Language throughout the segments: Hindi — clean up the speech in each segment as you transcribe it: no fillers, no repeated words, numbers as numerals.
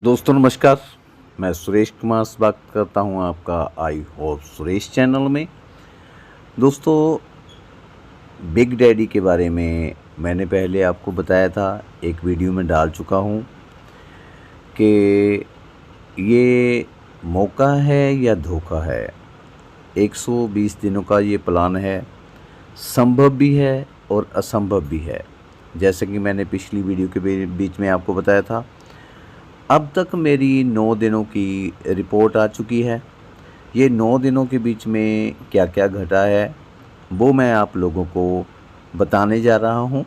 दोस्तों नमस्कार। मैं सुरेश कुमार बात करता हूं आपका आई होप सुरेश चैनल में। दोस्तों, बिग डैडी के बारे में मैंने पहले आपको बताया था, एक वीडियो में डाल चुका हूं कि ये मौका है या धोखा है। 120 दिनों का ये प्लान है, संभव भी है और असंभव भी है। जैसे कि मैंने पिछली वीडियो के बीच में आपको बताया था, अब तक मेरी 9 दिनों की रिपोर्ट आ चुकी है। ये 9 दिनों के बीच में क्या क्या घटा है वो मैं आप लोगों को बताने जा रहा हूँ।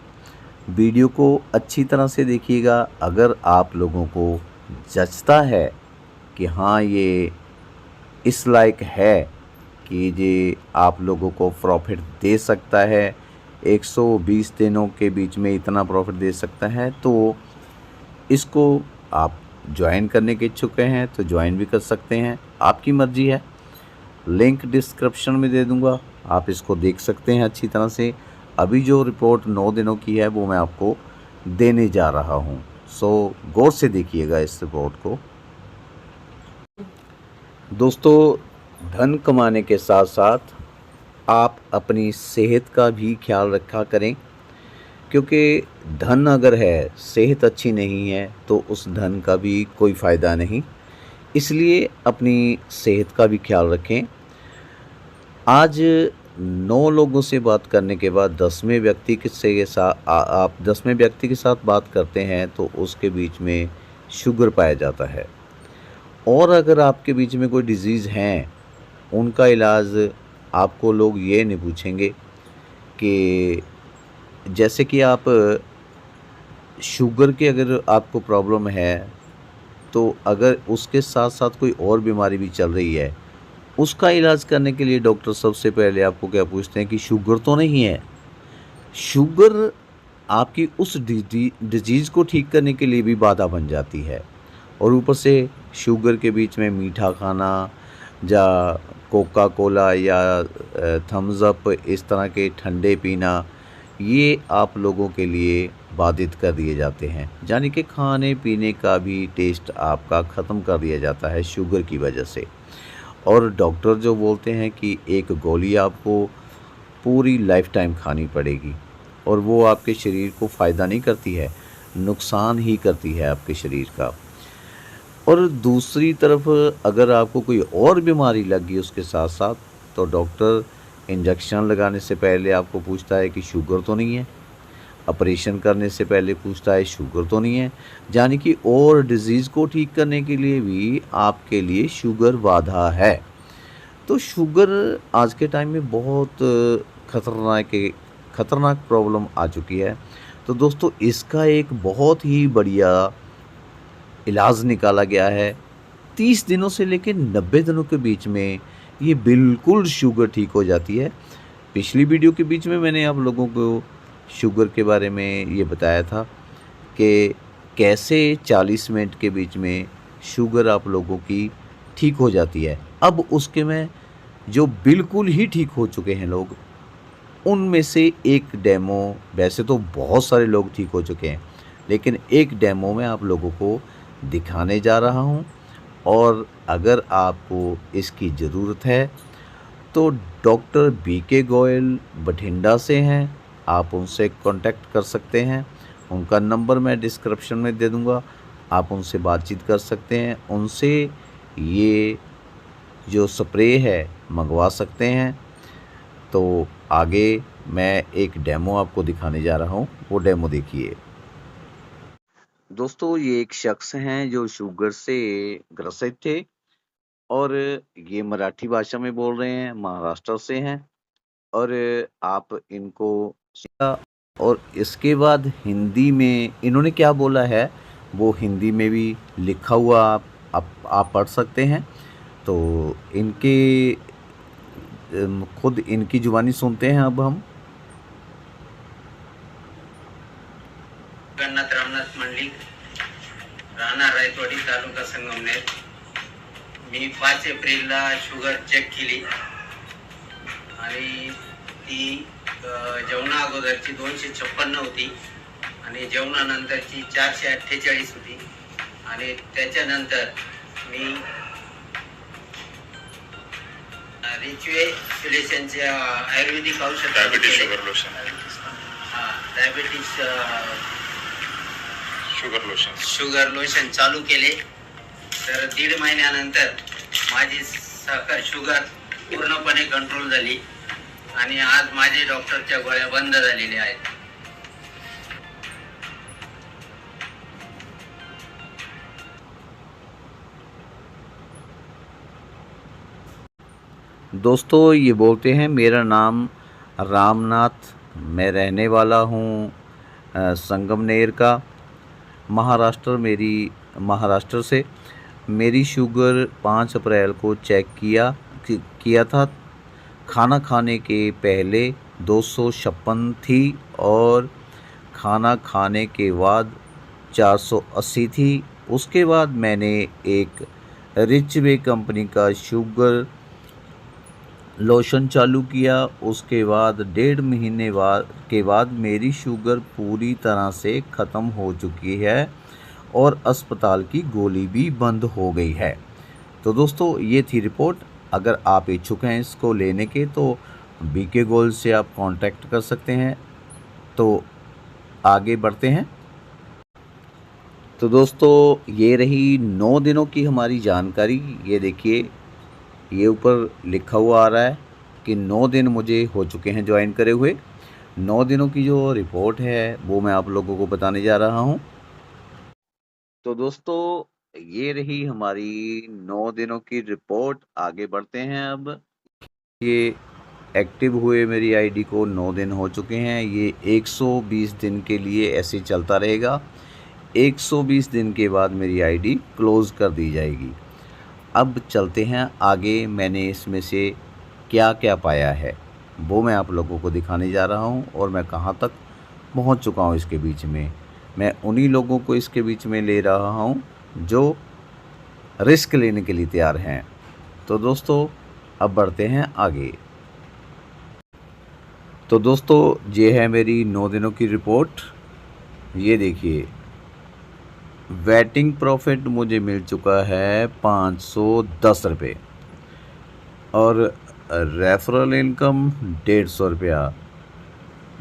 वीडियो को अच्छी तरह से देखिएगा। अगर आप लोगों को जचता है कि हाँ, ये इस लायक है कि ये आप लोगों को प्रॉफिट दे सकता है, 120 दिनों के बीच में इतना प्रॉफिट दे सकता है, तो इसको आप ज्वाइन करने के इच्छुक हैं तो ज्वाइन भी कर सकते हैं, आपकी मर्ज़ी है। लिंक डिस्क्रिप्शन में दे दूंगा, आप इसको देख सकते हैं अच्छी तरह से। अभी जो रिपोर्ट 9 दिनों की है वो मैं आपको देने जा रहा हूं, सो गौर से देखिएगा इस रिपोर्ट को। दोस्तों, धन कमाने के साथ साथ आप अपनी सेहत का भी ख्याल रखा करें, क्योंकि धन अगर है, सेहत अच्छी नहीं है तो उस धन का भी कोई फ़ायदा नहीं। इसलिए अपनी सेहत का भी ख्याल रखें। आज 9 लोगों से बात करने के बाद 10वें व्यक्ति के साथ आप 10वें व्यक्ति के साथ बात करते हैं तो उसके बीच में शुगर पाया जाता है। और अगर आपके बीच में कोई डिज़ीज़ हैं, उनका इलाज आपको लोग ये नहीं पूछेंगे कि जैसे कि आप शुगर की अगर आपको प्रॉब्लम है, तो अगर उसके साथ साथ कोई और बीमारी भी चल रही है, उसका इलाज करने के लिए डॉक्टर सबसे पहले आपको क्या पूछते हैं कि शुगर तो नहीं है। शुगर आपकी उस डिजीज़ को ठीक करने के लिए भी बाधा बन जाती है, और ऊपर से शुगर के बीच में मीठा खाना या कोका कोला या थम्स अप, इस तरह के ठंडे पीना, ये आप लोगों के लिए बाधित कर दिए जाते हैं। यानी कि खाने पीने का भी टेस्ट आपका ख़त्म कर दिया जाता है शुगर की वजह से। और डॉक्टर जो बोलते हैं कि एक गोली आपको पूरी लाइफ टाइम खानी पड़ेगी, और वो आपके शरीर को फ़ायदा नहीं करती है, नुकसान ही करती है आपके शरीर का। और दूसरी तरफ अगर आपको कोई और बीमारी लग गई उसके साथ साथ, तो डॉक्टर इंजेक्शन लगाने से पहले आपको पूछता है कि शुगर तो नहीं है, ऑपरेशन करने से पहले पूछता है शुगर तो नहीं है। यानी कि और डिज़ीज़ को ठीक करने के लिए भी आपके लिए शुगर बाधा है। तो शुगर आज के टाइम में बहुत खतरनाक प्रॉब्लम आ चुकी है। तो दोस्तों, इसका एक बहुत ही बढ़िया इलाज निकाला गया है। 30 दिनों से लेकर 90 दिनों के बीच में ये बिल्कुल शुगर ठीक हो जाती है। पिछली वीडियो के बीच में मैंने आप लोगों को शुगर के बारे में ये बताया था कि कैसे 40 मिनट के बीच में शुगर आप लोगों की ठीक हो जाती है। अब उसके में जो बिल्कुल ही ठीक हो चुके हैं लोग, उनमें से एक डेमो, वैसे तो बहुत सारे लोग ठीक हो चुके हैं, लेकिन एक डेमो मैं आप लोगों को दिखाने जा रहा हूं। और अगर आपको इसकी ज़रूरत है तो डॉक्टर बीके गोयल बठिंडा से हैं, आप उनसे कांटेक्ट कर सकते हैं। उनका नंबर मैं डिस्क्रिप्शन में दे दूंगा, आप उनसे बातचीत कर सकते हैं। उनसे ये जो स्प्रे है मंगवा सकते हैं। तो आगे मैं एक डेमो आपको दिखाने जा रहा हूँ, वो डेमो देखिए। दोस्तों, ये एक शख्स हैं जो शुगर से ग्रसित थे, और ये मराठी भाषा में बोल रहे हैं, महाराष्ट्र से हैं। और आप इनको, और इसके बाद हिंदी में इन्होंने क्या बोला है वो हिंदी में भी लिखा हुआ आप पढ़ सकते हैं। तो इनके खुद इनकी जुबानी सुनते हैं अब हम। जगन्नाथ रामनाथ मंडलिक, राहणार रायतवाडी, तालुका संगमनेर। मी 5 एप्रिलला शुगर चेक केली आणि ती जेवणा अगोदरची 256 होती आणि जेवणानंतरची 448 होती आणि त्याच्यानंतर मी रिचवे सिलेशनचे आयुर्वेदिक औषध diabetes sugar lotion diabetes sugar lotion चालू केले. तर 1.5 महिन्यानंतर माझी साखर शुगर पूर्णपणे कंट्रोल झाली आणि आज माझे डॉक्टरच्या गोळ्या बंद झालेल्या आहेत. दोस्तों ये बोलते हैं मेरा नाम रामनाथ, मैं रहने वाला हूँ संगमनेर का, महाराष्ट्र से। मेरी शुगर 5 अप्रैल को चेक किया था। खाना खाने के पहले 256 थी और खाना खाने के बाद 480 थी। उसके बाद मैंने एक रिचवे कंपनी का शुगर लोशन चालू किया। उसके बाद 1.5 महीने के बाद मेरी शुगर पूरी तरह से ख़त्म हो चुकी है और अस्पताल की गोली भी बंद हो गई है। तो दोस्तों ये थी रिपोर्ट। अगर आप इच्छुक हैं इसको लेने के तो बीके गोल्ड से आप कांटेक्ट कर सकते हैं। तो आगे बढ़ते हैं। तो दोस्तों ये रही 9 दिनों की हमारी जानकारी। ये देखिए, ये ऊपर लिखा हुआ आ रहा है कि 9 दिन मुझे हो चुके हैं ज्वाइन करे हुए। 9 दिनों की जो रिपोर्ट है वो मैं आप लोगों को बताने जा रहा हूँ। तो दोस्तों ये रही हमारी 9 दिनों की रिपोर्ट। आगे बढ़ते हैं। अब ये एक्टिव हुए मेरी आईडी को 9 दिन हो चुके हैं। ये 120 दिन के लिए ऐसे चलता रहेगा। 120 दिन के बाद मेरी आईडी क्लोज़ कर दी जाएगी। अब चलते हैं आगे। मैंने इसमें से क्या क्या पाया है वो मैं आप लोगों को दिखाने जा रहा हूं और मैं कहां तक पहुंच चुका हूं इसके बीच में। मैं उन्हीं लोगों को इसके बीच में ले रहा हूं जो रिस्क लेने के लिए तैयार हैं। तो दोस्तों अब बढ़ते हैं आगे। तो दोस्तों ये है मेरी 9 दिनों की रिपोर्ट। ये देखिए, वेटिंग प्रॉफिट मुझे मिल चुका है 510 रुपये और रेफरल इनकम 150 रुपया।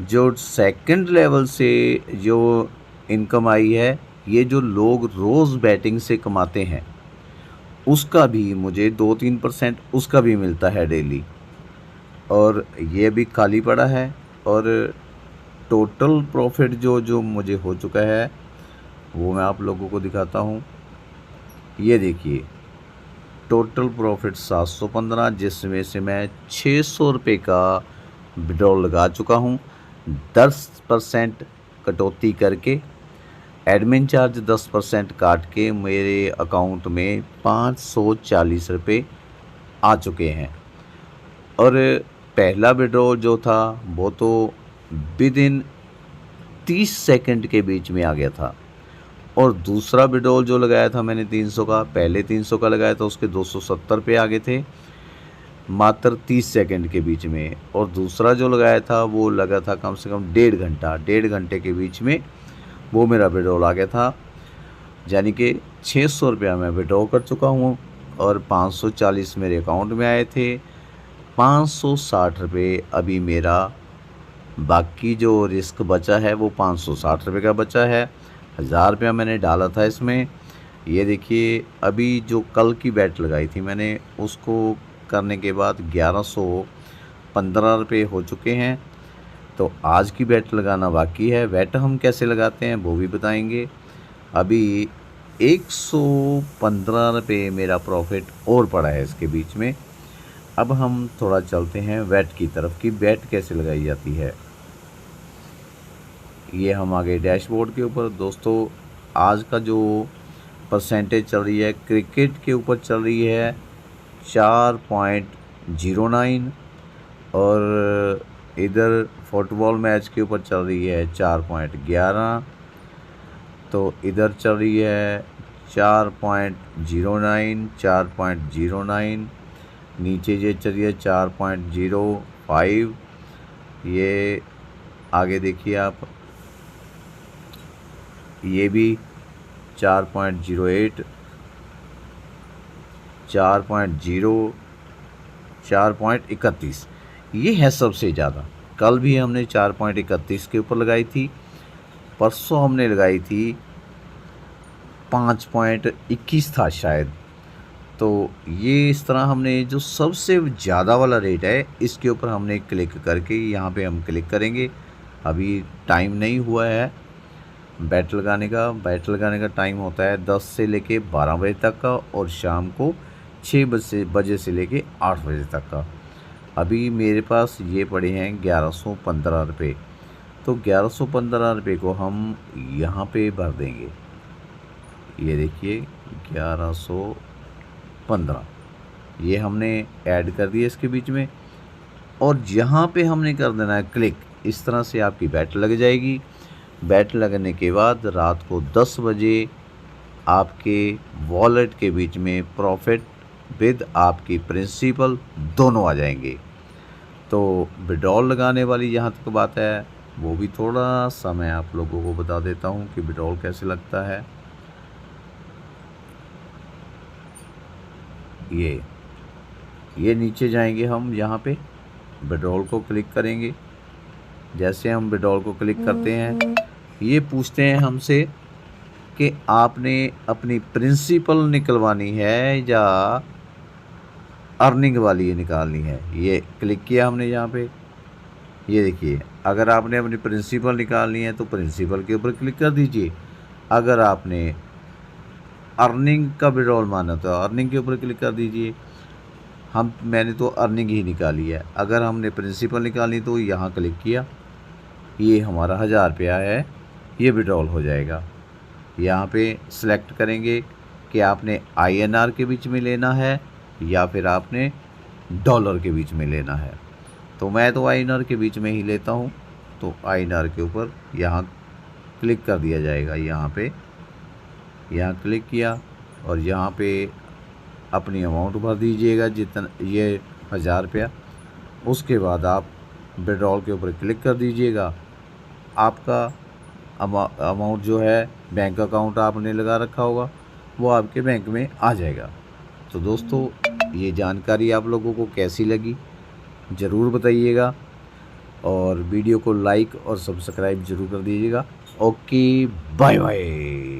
जो सेकंड लेवल से जो इनकम आई है, ये जो लोग रोज़ बैटिंग से कमाते हैं उसका भी मुझे 2-3% उसका भी मिलता है डेली, और ये भी खाली पड़ा है। और टोटल प्रॉफिट जो मुझे हो चुका है वो मैं आप लोगों को दिखाता हूँ। ये देखिए, टोटल प्रॉफिट 715, जिसमें से मैं 600 रुपये का विड्रॉल लगा चुका हूँ 10% कटौती करके। एडमिन चार्ज 10% काट के मेरे अकाउंट में 540 रुपये आ चुके हैं। और पहला विड्रॉल जो था वो तो विदिन 30 सेकंड के बीच में आ गया था। और दूसरा विड्रॉल जो लगाया था मैंने 300 का, पहले 300 का लगाया था, उसके 270 रुपये आ गए थे मात्र 30 सेकंड के बीच में। और दूसरा जो लगाया था वो लगा था कम से कम 1.5 घंटे के बीच में वो मेरा विड्रॉल आ गया था। यानी कि 600 रुपया मैं विड्रॉ कर चुका हूँ और 540 मेरे अकाउंट में आए थे। 560 रुपये अभी मेरा बाकी जो रिस्क बचा है वो 560 रुपये का बचा है। 1000 रुपया मैंने डाला था इसमें। ये देखिए, अभी जो कल की बैट लगाई थी मैंने, उसको करने के बाद 1115 रुपये हो चुके हैं। तो आज की बैट लगाना बाकी है। बैट हम कैसे लगाते हैं वो भी बताएंगे। अभी 115 रुपये मेरा प्रॉफिट और पड़ा है इसके बीच में। अब हम थोड़ा चलते हैं बैट की तरफ कि बैट कैसे लगाई जाती है। ये हम आगे डैशबोर्ड के ऊपर। दोस्तों आज का जो परसेंटेज चल रही है क्रिकेट के ऊपर चल रही है 4.09 और इधर फुटबॉल मैच के ऊपर चल रही है 4.11। तो इधर चल रही है 4.09, 4.09। नीचे ये चल रही है 4.05। ये आगे देखिए आप, ये भी 4.08, 4.0, 4.31 ये है सबसे ज़्यादा। कल भी हमने 4.31 के ऊपर लगाई थी, परसों हमने लगाई थी 5.21 था शायद। तो ये इस तरह हमने जो सबसे ज़्यादा वाला रेट है इसके ऊपर हमने क्लिक करके यहाँ पे हम क्लिक करेंगे। अभी टाइम नहीं हुआ है बैट लगाने का। बैट लगाने का टाइम होता है 10 से लेके 12 बजे तक का और शाम को 6 बजे से लेके 8 बजे तक का। अभी मेरे पास ये पड़े हैं 1115 रुपये। तो 1115 रुपये को हम यहाँ पे भर देंगे। ये देखिए 1115 ये हमने ऐड कर दिया इसके बीच में, और यहाँ पे हमने कर देना है क्लिक। इस तरह से आपकी बैट लग जाएगी। बैट लगने के बाद रात को 10 बजे आपके वॉलेट के बीच में प्रॉफिट विद आपकी प्रिंसिपल दोनों आ जाएंगे। तो विड्रॉल लगाने वाली जहाँ तक बात है वो भी थोड़ा सा मैं आप लोगों को बता देता हूँ कि विड्रॉल कैसे लगता है। ये नीचे जाएंगे हम, यहाँ पे विड्रॉल को क्लिक करेंगे। जैसे हम विड्रॉल को क्लिक करते हैं ये पूछते हैं हमसे कि आपने अपनी प्रिंसिपल निकलवानी है या अर्निंग वाली निकालनी है। ये क्लिक किया हमने यहाँ पे। ये देखिए अगर आपने अपनी प्रिंसिपल निकालनी है तो प्रिंसिपल के ऊपर क्लिक कर दीजिए। अगर आपने अर्निंग का विड्रॉल माना तो अर्निंग के ऊपर क्लिक कर दीजिए। मैंने तो अर्निंग ही निकाली है। अगर हमने प्रिंसिपल निकालनी तो यहाँ क्लिक किया, ये हमारा 1000 रुपया है, ये विड्रॉल हो जाएगा। यहाँ पे सिलेक्ट करेंगे कि आपने INR के बीच में लेना है या फिर आपने डॉलर के बीच में लेना है। तो मैं तो INR के बीच में ही लेता हूँ, तो INR के ऊपर यहाँ क्लिक कर दिया जाएगा। यहाँ क्लिक किया और यहाँ पे अपनी अमाउंट भर दीजिएगा जितना, ये 1000 रुपया। उसके बाद आप विड्रॉल के ऊपर क्लिक कर दीजिएगा। आपका अमाउंट जो है बैंक अकाउंट आपने लगा रखा होगा वो आपके बैंक में आ जाएगा। तो दोस्तों ये जानकारी आप लोगों को कैसी लगी ज़रूर बताइएगा, और वीडियो को लाइक और सब्सक्राइब ज़रूर कर दीजिएगा। Okay bye bye.